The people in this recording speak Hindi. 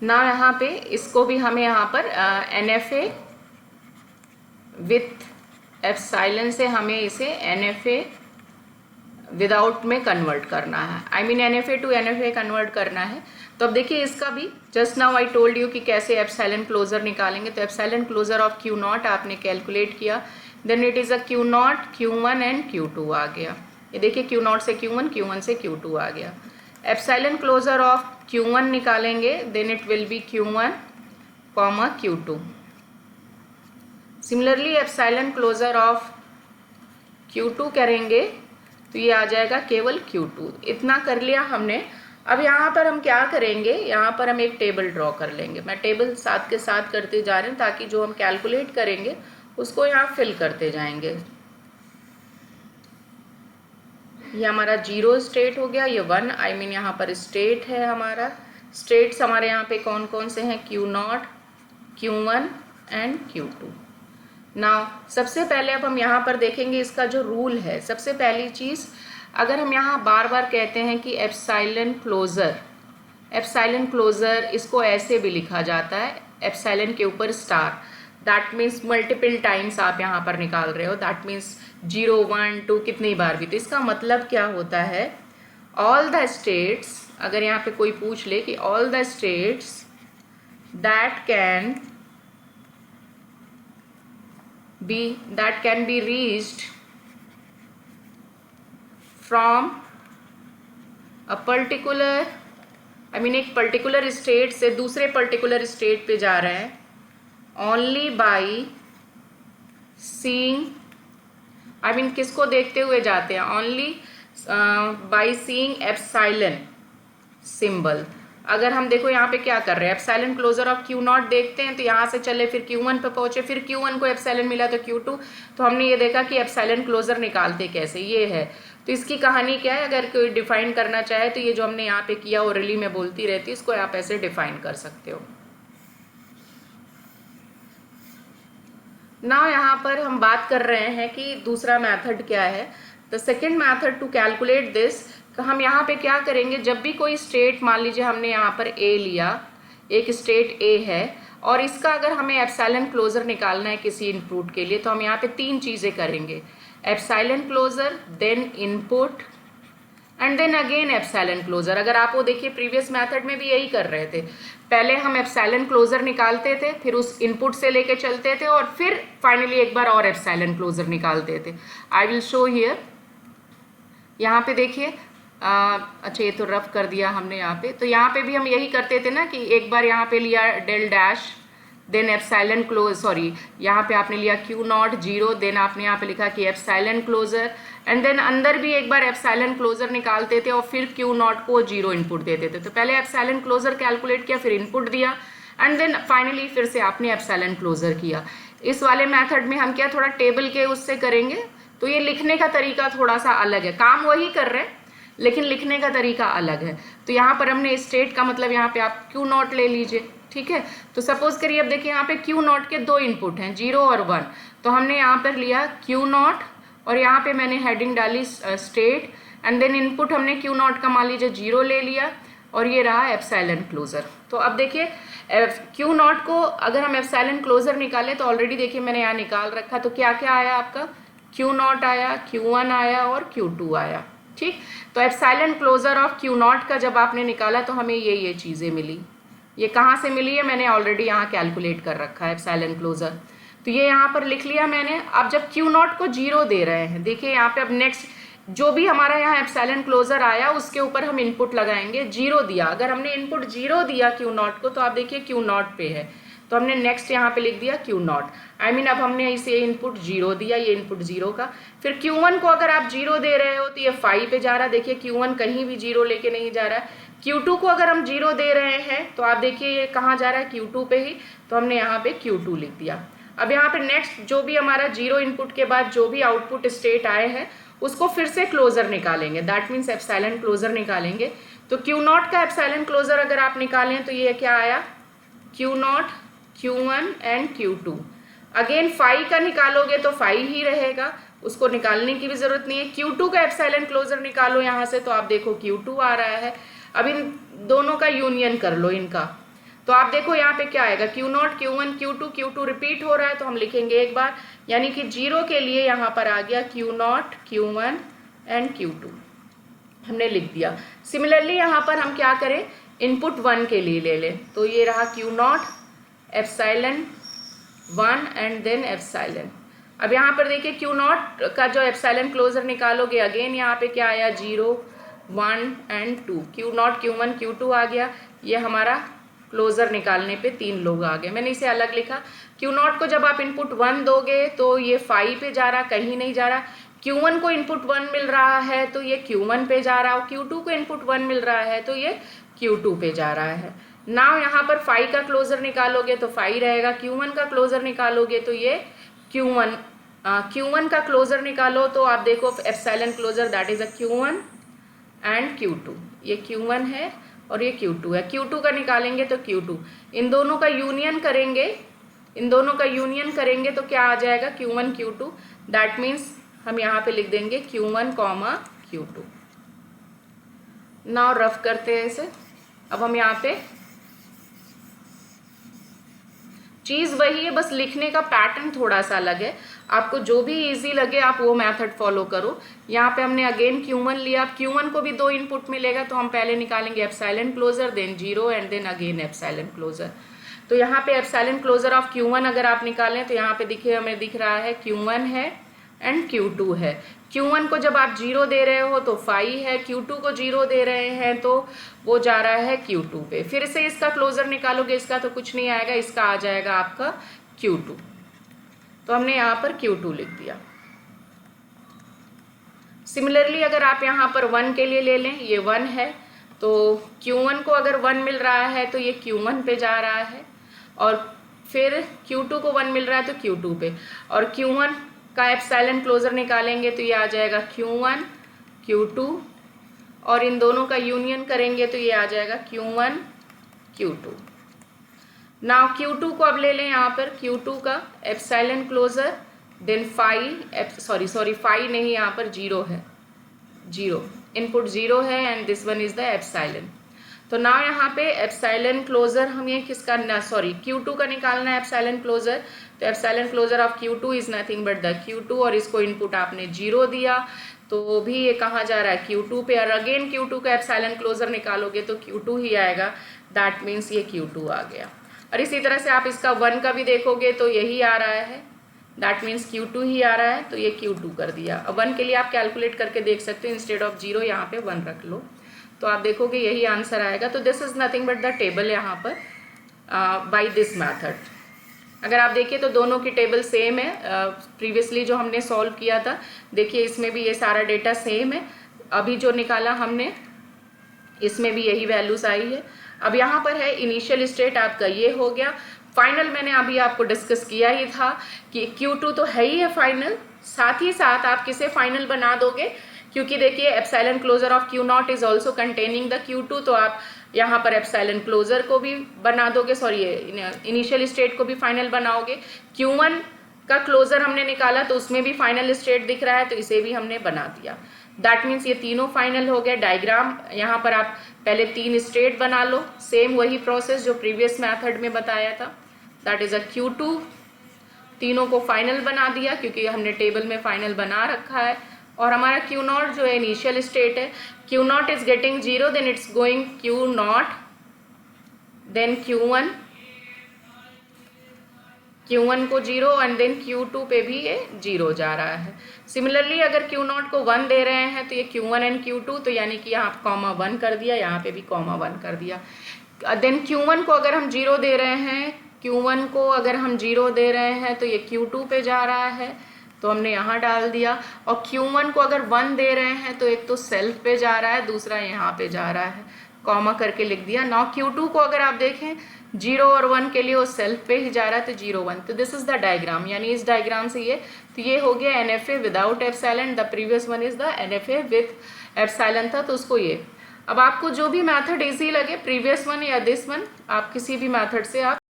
ना यहाँ पे इसको भी हमें यहाँ पर NFA विथ एप्सिलॉन से हमें इसे NFA विदाउट में कन्वर्ट करना है, I mean NFA to NFA convert करना है। तो अब देखिए इसका भी just now I told you कि कैसे एप्सिलॉन क्लोजर निकालेंगे। तो एप्सिलॉन क्लोजर ऑफ Q0 आपने कैलकुलेट किया, then it is a Q0, Q1 and Q2 आ गया। ये देखिए Q0 से Q1, Q1 से Q2 आ गया। एप्सिलॉन क्लोजर ऑफ Q1 निकालेंगे, then it will be Q1, Q2। Similarly epsilon closure of Q2 करेंगे तो ये आ जाएगा केवल Q2। इतना कर लिया हमने। अब यहाँ पर हम क्या करेंगे, यहाँ पर हम एक टेबल ड्रॉ कर लेंगे। मैं टेबल साथ के साथ करते जा रहे हैं ताकि जो हम कैलकुलेट करेंगे उसको यहाँ फिल करते जाएंगे। ये हमारा 0 स्टेट हो गया, ये 1 आई मीन यहाँ पर स्टेट है हमारा। स्टेट्स हमारे यहाँ पे कौन कौन से हैं, Q0, Q1 and Q2। Now सबसे पहले अब हम यहाँ पर देखेंगे इसका जो रूल है। सबसे पहली चीज़, अगर हम यहाँ बार बार कहते हैं कि एप्सिलॉन क्लोजर इसको ऐसे भी लिखा जाता है, एप्सिलॉन के ऊपर star, that means multiple times आप यहाँ पर निकाल रहे हो, दैट मीन्स 0, 1, 2 कितनी बार भी। तो इसका मतलब क्या होता है, ऑल द स्टेट्स, अगर यहाँ पे कोई पूछ ले कि all the states that can be reached from a particular, I mean एक पर्टिकुलर स्टेट से दूसरे पर्टिकुलर स्टेट पे जा रहे हैं, only by seeing, I mean किसको देखते हुए जाते हैं, only by seeing epsilon symbol. अगर हम देखो यहाँ पे क्या कर रहे हैं, एप्सिलॉन क्लोजर ऑफ Q0 देखते हैं तो यहाँ से चले फिर Q1 पे पहुंचे, फिर Q1 को एप्सिलॉन मिला तो Q2, तो हमने ये देखा कि एप्सिलॉन क्लोजर निकालते कैसे, ये है। तो इसकी कहानी क्या है, अगर कोई डिफाइन करना चाहे तो ये जो हमने यहाँ पे किया ओरली में बोलती रहती, इसको आप ऐसे डिफाइन कर सकते हो। ना यहाँ पर हम बात कर रहे हैं कि दूसरा मेथड क्या है। The second method to calculate this, तो हम यहाँ पे क्या करेंगे, जब भी कोई स्टेट, मान लीजिए हमने यहाँ पर A लिया, एक स्टेट A है और इसका अगर हमें एप्सिलॉन क्लोजर निकालना है किसी इनपुट के लिए, तो हम यहाँ पे 3 चीज़ें करेंगे, epsilon closure, then input and then again epsilon closure. अगर आप वो देखिए प्रीवियस मेथड में भी यही कर रहे थे, पहले हम एप्सिलॉन क्लोजर निकालते थे, फिर उस इनपुट से लेके चलते थे और फिर फाइनली एक बार और एप्सिलॉन क्लोजर निकालते थे। आई विल शो हियर, यहाँ पे देखिए, अच्छा ये तो रफ कर दिया हमने यहाँ पे। तो यहाँ पे भी हम यही करते थे ना कि एक बार यहाँ पे लिया डेल dash, then epsilon close, sorry यहाँ पे आपने लिया Q0 0, देन आपने यहाँ पे लिखा कि एप्सिलॉन क्लोजर, एंड देन अंदर भी एक बार एप्सिलॉन क्लोजर निकालते थे और फिर Q0 को 0 इनपुट देते थे। तो पहले एप्सिलॉन क्लोजर कैलकुलेट किया, फिर इनपुट दिया एंड देन फाइनली फिर से आपने एप्सिलॉन क्लोजर किया। इस वाले मेथड में हम क्या थोड़ा टेबल के उससे करेंगे, तो ये लिखने का तरीका थोड़ा सा अलग है, काम वही कर रहे हैं लेकिन लिखने का तरीका अलग है। तो यहाँ पर हमने स्टेट का मतलब यहाँ पे आप Q0 ले लीजिए, ठीक है। तो सपोज करिए अब देखिए यहाँ पे Q0 के 2 इनपुट हैं, 0 और 1, तो हमने यहाँ पर लिया Q0 और यहाँ पे मैंने हेडिंग डाली स्टेट एंड देन इनपुट हमने Q0 का मान लीजिए 0 ले लिया और ये रहा एप्सिलॉन क्लोजर। तो अब देखिए Q0 को अगर हम एप्सिलॉन क्लोजर निकालें तो ऑलरेडी देखिए मैंने यहाँ निकाल रखा, तो क्या क्या आया आपका, Q0 आया, Q1 आया और Q2 आया, ठीक। तो एप्सिलॉन क्लोजर ऑफ Q0 का जब आपने निकाला तो हमें ये चीज़ें मिली। ये कहाँ से मिली है, मैंने ऑलरेडी यहाँ कैलकुलेट कर रखा है एप्सिलॉन क्लोजर, तो ये यहाँ पर लिख लिया मैंने। अब जब Q0 को 0 दे रहे हैं, देखिए यहाँ पे अब नेक्स्ट जो भी हमारा यहाँ एप्सिलॉन क्लोजर आया उसके ऊपर हम इनपुट लगाएंगे। 0 दिया, अगर हमने इनपुट 0 दिया Q0 को, तो आप देखिए Q0 पे है, तो हमने नेक्स्ट यहाँ पे लिख दिया Q0, आई मीन अब हमने इसे इनपुट 0 दिया, ये इनपुट 0 का। फिर Q1 को अगर आप 0 दे रहे हो तो ये 5 पे जा रहा है, देखिए Q1 कहीं भी 0 लेके नहीं जा रहा है। Q2 को अगर हम 0 दे रहे हैं तो आप देखिए ये कहाँ जा रहा है, Q2 पे ही, तो हमने यहाँ पे Q2 लिख दिया। अब यहाँ पे नेक्स्ट जो भी हमारा 0 इनपुट के बाद जो भी आउटपुट स्टेट आए हैं उसको फिर से क्लोजर निकालेंगे, दैट मीन्स एप्सिलॉन क्लोजर निकालेंगे। तो Q0 का एप्सिलॉन क्लोजर अगर आप निकालें तो ये क्या आया, Q0, Q1 and Q2। Again 5 का निकालोगे तो 5 ही रहेगा, उसको निकालने की भी जरूरत नहीं है। Q2 का एप्सिलॉन क्लोजर निकालो यहाँ से, तो आप देखो Q2 आ रहा है। अब इन दोनों का यूनियन कर लो इनका, तो आप देखो यहाँ पे क्या आएगा, Q0 Q1 Q2 Q2 repeat हो रहा है तो हम लिखेंगे एक बार, यानी कि 0 के लिए यहाँ पर आ गया Q0 Q1 एंड Q2 हमने लिख दिया। सिमिलरली यहाँ पर हम क्या करें, इनपुट 1 के लिए ले लें, तो ये रहा Q0 epsilon 1 and then epsilon. अब यहाँ पर देखिए Q0 का जो एप्सिलॉन क्लोजर निकालोगे, अगेन यहाँ पे क्या आया 0 1 एंड 2, Q0 Q1 Q2 आ गया। ये हमारा क्लोजर निकालने पे 3 लोग आ गए, मैंने इसे अलग लिखा। Q0 को जब आप इनपुट 1 दोगे तो ये 5 पे जा रहा, कहीं नहीं जा रहा। Q1 को इनपुट 1 मिल रहा है तो ये Q1 पे जा रहा, और Q2 को इनपुट 1 मिल रहा है तो ये Q2 पे जा रहा है। नाउ यहाँ पर 5 का क्लोजर निकालोगे तो 5 रहेगा, Q1 का क्लोजर निकालोगे तो ये Q1 का क्लोजर निकालो तो आप देखो epsilon closure that is a Q1 and Q2, ये Q1 है और ये Q2 है। Q2 का निकालेंगे तो Q2, इन दोनों का यूनियन करेंगे, तो क्या आ जाएगा Q1 Q2, दैट मीन्स हम यहाँ पे लिख देंगे Q1 Q2। नाउ रफ करते हैं इसे। अब हम यहाँ पे चीज वही है, बस लिखने का पैटर्न थोड़ा सा अलग है। आपको जो भी इजी लगे आप वो मेथड फॉलो करो। यहाँ पे हमने अगेन Q1 लिया, अब Q1 को भी 2 इनपुट मिलेगा तो हम पहले निकालेंगे epsilon closure, then 0 and then again epsilon closure. तो यहाँ पे एप्सिलॉन क्लोजर ऑफ Q1 अगर आप निकालें तो यहाँ पे देखिए हमें दिख रहा है Q1 है एंड Q2 है। Q1 को जब आप 0 दे रहे हो तो 5 है, Q2 को 0 दे रहे हैं तो वो जा रहा है Q2 पे। फिर से इसका क्लोजर निकालोगे, इसका तो कुछ नहीं आएगा, इसका आ जाएगा आपका Q2, तो हमने यहाँ पर Q2 लिख दिया। सिमिलरली अगर आप यहाँ पर 1 के लिए ले लें, ये 1 है तो Q1 को अगर 1 मिल रहा है तो ये Q1 पे जा रहा है, और फिर Q2 को 1 मिल रहा है तो Q2 पे, और Q1 का एप्सिलॉन क्लोजर निकालेंगे तो ये आ जाएगा Q1 Q2, और इन दोनों का यूनियन करेंगे तो ये आ जाएगा Q1 Q2। नाउ Q2 को अब ले लें यहाँ पर, Q2 का एप्सिलॉन क्लोजर, देन 5 नहीं, यहाँ पर 0 है, 0 इनपुट 0 है and this one is the epsilon. तो नाउ यहाँ पे एप्सिलॉन क्लोजर हमें किसका Q2 का निकालना है एप्सिलॉन क्लोजर, तो epsilon closure of Q2 is nothing but the Q2, और इसको इनपुट आपने 0 दिया तो भी ये कहाँ जा रहा है Q2 पे, और अगेन Q2 का एप्सिलॉन क्लोजर निकालोगे तो Q2 ही आएगा, दैट मीन्स ये Q2 आ गया। और इसी तरह से आप इसका 1 का भी देखोगे तो यही आ रहा है, दैट मीन्स Q2 ही आ रहा है, तो ये Q2 कर दिया। अब 1 के लिए आप कैलकुलेट करके देख सकते हो, इंस्टेड ऑफ 0 यहाँ पे 1 रख लो तो आप देखोगे यही आंसर आएगा। तो this is nothing but the table यहाँ पर बाय दिस मेथड। अगर आप देखिए तो दोनों की टेबल सेम है, प्रीवियसली जो हमने सॉल्व किया था, देखिए इसमें भी ये सारा डेटा सेम है, अभी जो निकाला हमने इसमें भी यही वैल्यूज आई है। अब यहाँ पर है इनिशियल स्टेट आपका ये हो गया, फाइनल मैंने अभी आपको डिस्कस किया ही था कि Q2 तो है ही है फाइनल, साथ ही साथ आप किसे फाइनल बना दोगे, क्योंकि देखिए epsilon closure of Q0 is also containing the Q2, तो आप यहाँ पर एप्सिलॉन क्लोजर को भी बना दोगे, इनिशियल स्टेट को भी फाइनल बनाओगे। Q1 का क्लोजर हमने निकाला तो उसमें भी फाइनल स्टेट दिख रहा है तो इसे भी हमने बना दिया, दैट मीन्स ये तीनों फाइनल हो गया। डायग्राम यहाँ पर आप पहले 3 स्टेट बना लो, सेम वही प्रोसेस जो प्रीवियस मेथड में बताया था, दैट इज अ Q2, तीनों को फाइनल बना दिया क्योंकि हमने टेबल में फाइनल बना रखा है। और हमारा Q0 जो है इनिशियल स्टेट है, Q0 is getting 0, then it's going Q0 then Q1 को 0 एंड देन Q2 पे भी ये 0 जा रहा है। सिमिलरली अगर Q0 को 1 दे रहे हैं तो ये Q1 एंड Q2, तो यानी कि यहाँ कॉमा 1 कर दिया, यहाँ पे भी कॉमा 1 कर दिया। देन Q1 को अगर हम 0 दे रहे हैं, तो ये Q2 पे जा रहा है तो हमने यहाँ डाल दिया, और Q1 को अगर 1 दे रहे हैं तो एक तो सेल्फ पे जा रहा है, दूसरा यहाँ पे जा रहा है, कॉमा करके लिख दिया। नाउ Q2 को अगर आप देखें 0 और 1 के लिए वो सेल्फ पे ही जा रहा है तो 0 1, तो दिस इज द डायग्राम, यानी इस डायग्राम से ये हो गया NFA without epsilon, the previous one is the NFA with epsilon था, तो उसको ये। अब आपको जो भी मेथड इजी लगे, प्रीवियस वन या दिस वन, आप किसी भी मेथड से आप